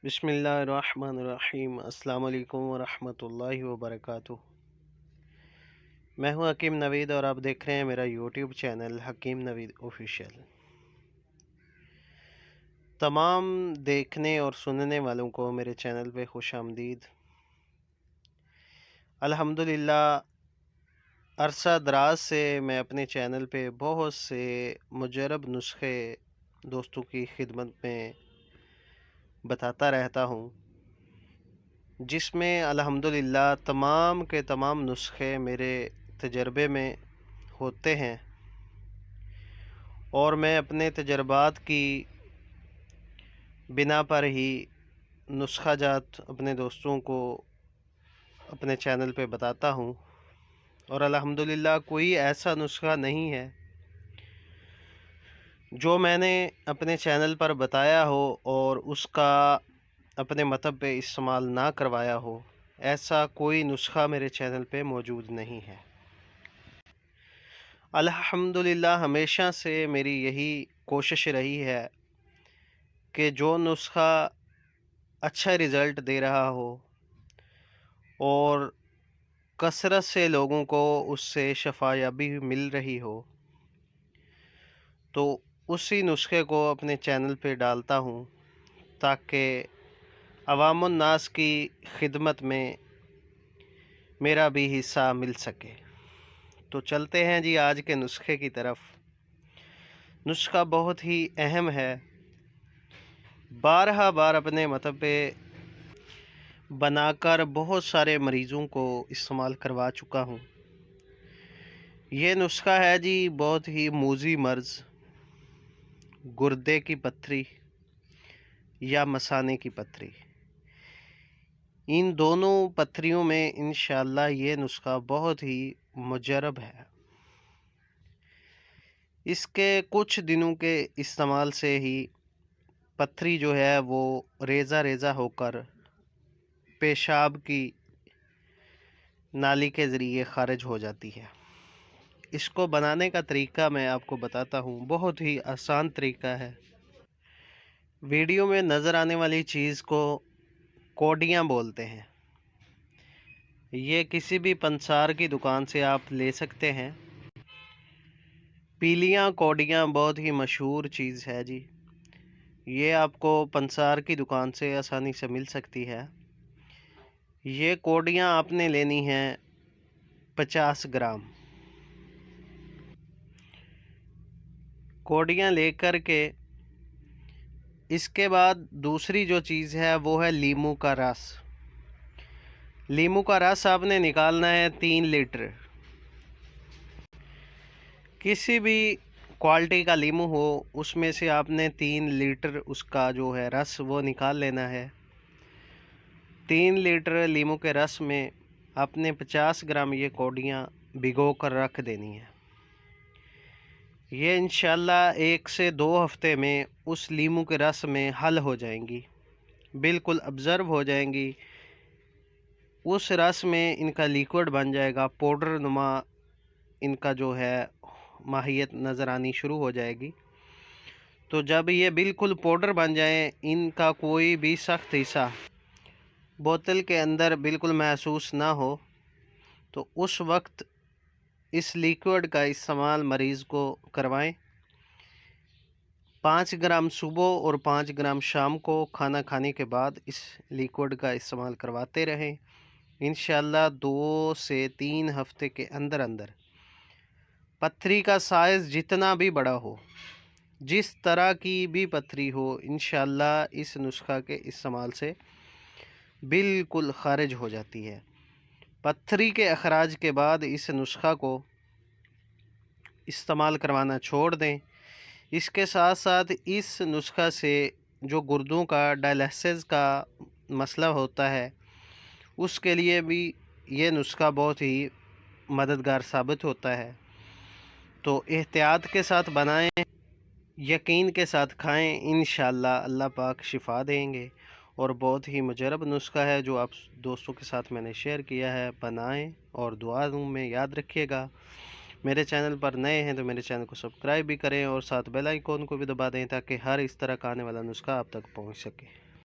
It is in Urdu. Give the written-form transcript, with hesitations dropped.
بسم اللہ الرحمن الرحیم۔ السلام علیکم ورحمۃ اللہ وبرکاتہ۔ میں ہوں حکیم نوید اور آپ دیکھ رہے ہیں میرا یوٹیوب چینل حکیم نوید آفیشیل۔ تمام دیکھنے اور سننے والوں کو میرے چینل پہ خوش آمدید۔ الحمدللہ عرصہ دراز سے میں اپنے چینل پہ بہت سے مجرب نسخے دوستوں کی خدمت میں بتاتا رہتا ہوں، جس میں الحمدللہ تمام کے تمام نسخے میرے تجربے میں ہوتے ہیں، اور میں اپنے تجربات کی بنا پر ہی نسخہ جات اپنے دوستوں کو اپنے چینل پہ بتاتا ہوں، اور الحمدللہ کوئی ایسا نسخہ نہیں ہے جو میں نے اپنے چینل پر بتایا ہو اور اس کا اپنے مطلب پہ استعمال نہ کروایا ہو۔ ایسا کوئی نسخہ میرے چینل پہ موجود نہیں ہے۔ الحمدللہ ہمیشہ سے میری یہی کوشش رہی ہے کہ جو نسخہ اچھا رزلٹ دے رہا ہو اور کثرت سے لوگوں کو اس سے شفا یابی مل رہی ہو، تو اسی نسخے کو اپنے چینل پہ ڈالتا ہوں تاکہ عوام الناس کی خدمت میں میرا بھی حصہ مل سکے۔ تو چلتے ہیں جی آج کے نسخے کی طرف۔ نسخہ بہت ہی اہم ہے، بارہا بار اپنے مطلب پہ بنا کر بہت سارے مریضوں کو استعمال کروا چکا ہوں۔ یہ نسخہ ہے جی بہت ہی موذی مرض، گردے کی پتھری یا مثانے کی پتھری۔ ان دونوں پتھریوں میں انشاءاللہ یہ نسخہ بہت ہی مجرب ہے۔ اس کے کچھ دنوں کے استعمال سے ہی پتھری جو ہے وہ ریزہ ریزہ ہو کر پیشاب کی نالی کے ذریعے خارج ہو جاتی ہے۔ اس کو بنانے کا طریقہ میں آپ کو بتاتا ہوں، بہت ہی آسان طریقہ ہے۔ ویڈیو میں نظر آنے والی چیز کو کوڈیاں بولتے ہیں۔ یہ کسی بھی پنسار کی دکان سے آپ لے سکتے ہیں۔ پیلیاں کوڈیاں بہت ہی مشہور چیز ہے جی، یہ آپ کو پنسار کی دکان سے آسانی سے مل سکتی ہے۔ یہ کوڈیاں آپ نے لینی ہیں 50 گرام۔ کوڈیاں لے کر کے اس کے بعد دوسری جو چیز ہے وہ ہے لیمو کا رس۔ لیمو کا رس آپ نے نکالنا ہے 3 لیٹر۔ کسی بھی کوالٹی کا لیمو ہو اس میں سے آپ نے 3 لیٹر اس کا جو ہے رس وہ نکال لینا ہے۔ 3 لیٹر لیمو کے رس میں آپ نے 50 گرام یہ کوڈیاں بھگو کر رکھ دینی ہیں۔ یہ انشاءاللہ 1 سے 2 ہفتے میں اس لیمو کے رس میں حل ہو جائیں گی، بالکل ابزرو ہو جائیں گی۔ اس رس میں ان کا لیکوڈ بن جائے گا، پاؤڈر نما ان کا جو ہے ماہیت نظر آنی شروع ہو جائے گی۔ تو جب یہ بالکل پاؤڈر بن جائیں، ان کا کوئی بھی سخت حصہ بوتل کے اندر بالکل محسوس نہ ہو، تو اس وقت اس لیکوڈ کا استعمال مریض کو کروائیں۔ 5 گرام صبح اور 5 گرام شام کو کھانا کھانے کے بعد اس لیکوڈ کا استعمال کرواتے رہیں۔ انشاءاللہ 2 سے 3 ہفتے کے اندر اندر پتھری کا سائز جتنا بھی بڑا ہو، جس طرح کی بھی پتھری ہو، انشاءاللہ اس نسخہ کے استعمال سے بالکل خارج ہو جاتی ہے۔ پتھری کے اخراج کے بعد اس نسخہ کو استعمال کروانا چھوڑ دیں۔ اس کے ساتھ ساتھ اس نسخہ سے جو گردوں کا ڈائلسس کا مسئلہ ہوتا ہے، اس کے لیے بھی یہ نسخہ بہت ہی مددگار ثابت ہوتا ہے۔ تو احتیاط کے ساتھ بنائیں، یقین کے ساتھ کھائیں، انشاءاللہ اللہ پاک شفا دیں گے۔ اور بہت ہی مجرب نسخہ ہے جو آپ دوستوں کے ساتھ میں نے شیئر کیا ہے۔ بنائیں اور دعا میں یاد رکھیے گا۔ میرے چینل پر نئے ہیں تو میرے چینل کو سبسکرائب بھی کریں اور ساتھ بیل آئیکن کو بھی دبا دیں تاکہ ہر اس طرح کا آنے والا نسخہ آپ تک پہنچ سکے۔